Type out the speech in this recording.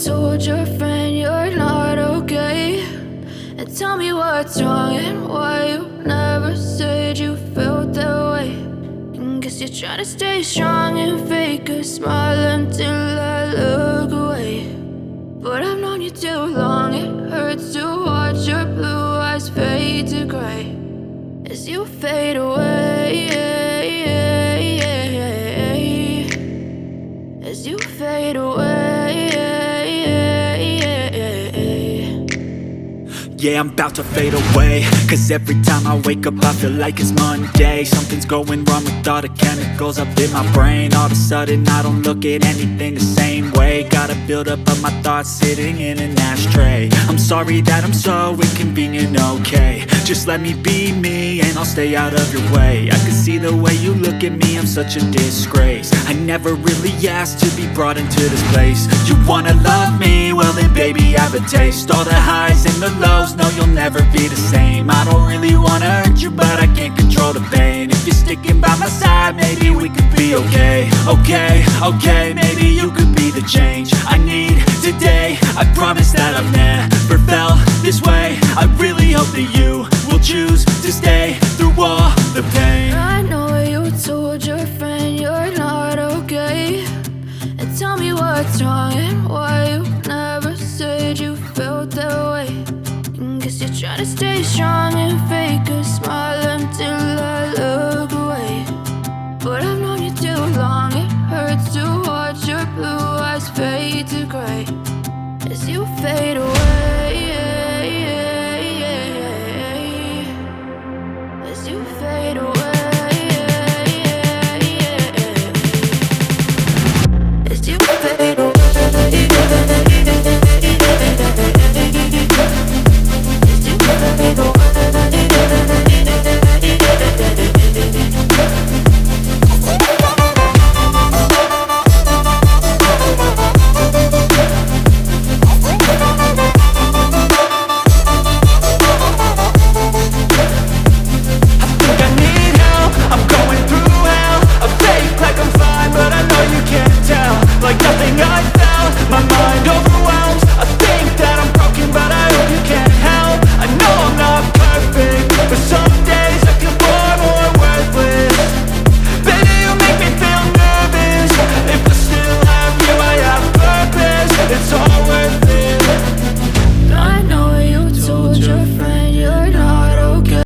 told your friend you're not okay, and tell me what's wrong and why you never said you felt that way. And guess you're trying to stay strong and fake a smile until I look away. But I've known you too long, it hurts to watch your blue eyes fade to gray as you fade away, as you fade away. Yeah, I'm about to fade away, cause every time I wake up I feel like it's Monday. Something's going wrong with all the chemicals up in my brain. All of a sudden I don't look at anything the same way. Gotta build up of my thoughts sitting in an ashtray. I'm sorry that I'm so inconvenient, okay. Just let me be me and I'll stay out of your way. I can see the way you look at me, I'm such a disgrace. I never really asked to be brought into this place. You wanna love me? Well then baby I have a taste. All the highs and the lows, no you'll never be the same. I don't really wanna hurt you but I can't control the pain. If you're sticking by my side maybe we could be okay. Okay, maybe you could be the change I need today. I promise that I've never felt this way. I really hope that you will choose to stay through all the pain. I know you told your friend you're not okay, and tell me what's wrong and why you never said you felt that way. And guess you're trying to stay strong and fake a smile until I look away. But I've known you too long, it hurts to watch your blue eyes fade to gray as you fade away.